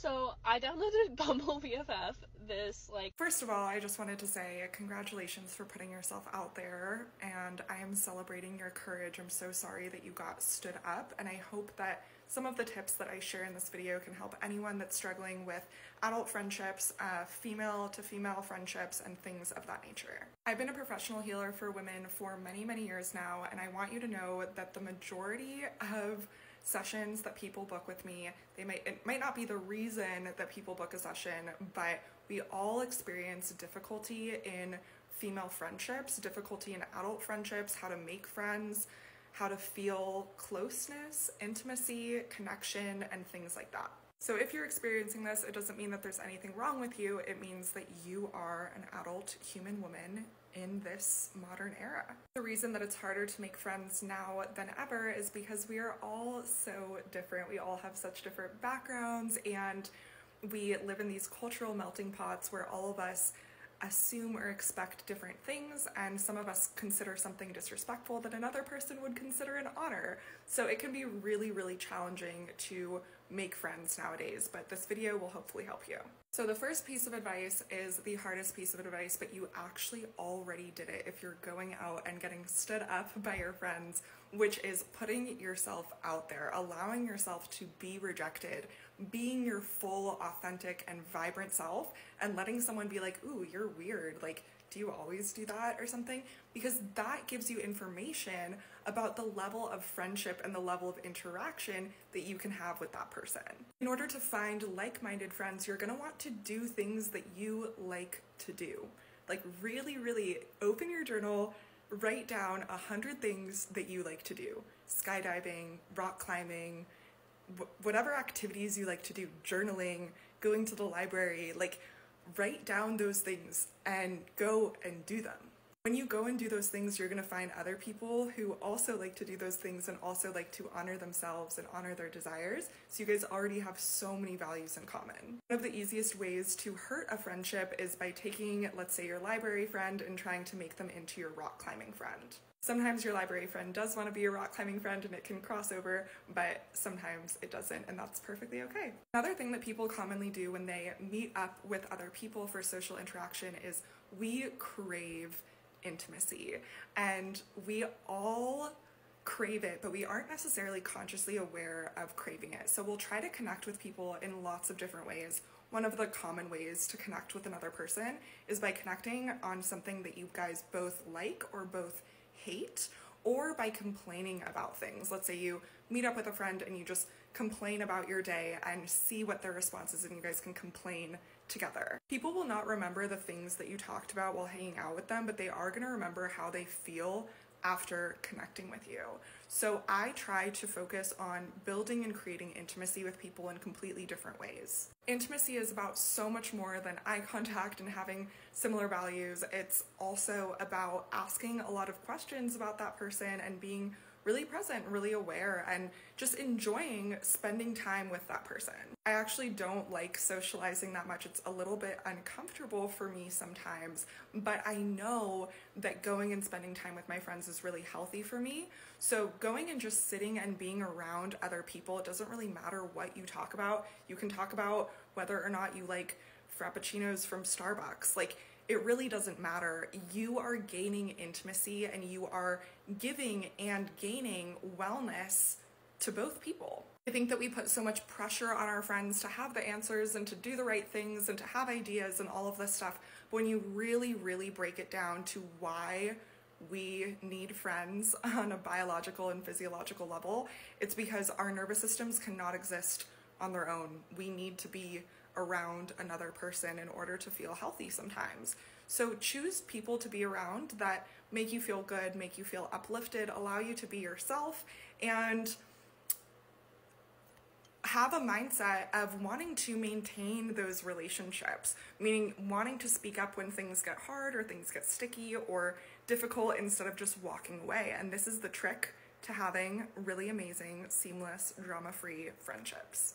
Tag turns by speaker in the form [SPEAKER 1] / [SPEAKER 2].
[SPEAKER 1] So I downloaded Bumble BFF this like
[SPEAKER 2] First of all, I just wanted to say congratulations for putting yourself out there, and I am celebrating your courage. I'm so sorry that you got stood up, and I hope that some of the tips that I share in this video can help anyone that's struggling with adult friendships, female to female friendships, and things of that nature. I've been a professional healer for women for many, many years now, and I want you to know that the majority of sessions that people book with me, it might not be the reason that people book a session, but we all experience difficulty in female friendships, difficulty in adult friendships, how to make friends, how to feel closeness, intimacy, connection, and things like that. So if you're experiencing this, it doesn't mean that there's anything wrong with you. It means that you are an adult human woman in this modern era. The reason that it's harder to make friends now than ever is because we are all so different. We all have such different backgrounds, and we live in these cultural melting pots where all of us assume or expect different things, and some of us consider something disrespectful that another person would consider an honor. So it can be really, really challenging to make friends nowadays, but this video will hopefully help you. So the first piece of advice is the hardest piece of advice, but you actually already did it if you're going out and getting stood up by your friends, which is putting yourself out there, allowing yourself to be rejected, being your full, authentic, and vibrant self, and letting someone be like, ooh, you're weird, like, do you always do that or something? Because that gives you information about the level of friendship and the level of interaction that you can have with that person. In order to find like-minded friends, you're gonna want to do things that you like to do. Like really, really open your journal, write down 100 things that you like to do. Skydiving, rock climbing, whatever activities you like to do, journaling, going to the library, like write down those things and go and do them. When you go and do those things, you're going to find other people who also like to do those things and also like to honor themselves and honor their desires. So you guys already have so many values in common. One of the easiest ways to hurt a friendship is by taking, let's say, your library friend and trying to make them into your rock climbing friend. Sometimes your library friend does want to be a rock climbing friend and it can cross over, but sometimes it doesn't, and that's perfectly okay. Another thing that people commonly do when they meet up with other people for social interaction is we crave intimacy, and we all crave it, but we aren't necessarily consciously aware of craving it. So we'll try to connect with people in lots of different ways. One of the common ways to connect with another person is by connecting on something that you guys both like or both hate, or by complaining about things. Let's say you meet up with a friend and you just complain about your day and see what their response is, and you guys can complain together. People will not remember the things that you talked about while hanging out with them, but they are going to remember how they feel after connecting with you. So I try to focus on building and creating intimacy with people in completely different ways. Intimacy is about so much more than eye contact and having similar values. It's also about asking a lot of questions about that person and being really present, really aware, and just enjoying spending time with that person. I actually don't like socializing that much. It's a little bit uncomfortable for me sometimes, but I know that going and spending time with my friends is really healthy for me. So going and just sitting and being around other people, it doesn't really matter what you talk about. You can talk about whether or not you like Frappuccinos from Starbucks. Like, it really doesn't matter. You are gaining intimacy and you are giving and gaining wellness to both people. I think that we put so much pressure on our friends to have the answers and to do the right things and to have ideas and all of this stuff. But when you really, really break it down to why we need friends on a biological and physiological level, it's because our nervous systems cannot exist on their own. We need to be around another person in order to feel healthy sometimes. So choose people to be around that make you feel good, make you feel uplifted, allow you to be yourself, and have a mindset of wanting to maintain those relationships, meaning wanting to speak up when things get hard or things get sticky or difficult instead of just walking away. And this is the trick to having really amazing, seamless, drama-free friendships.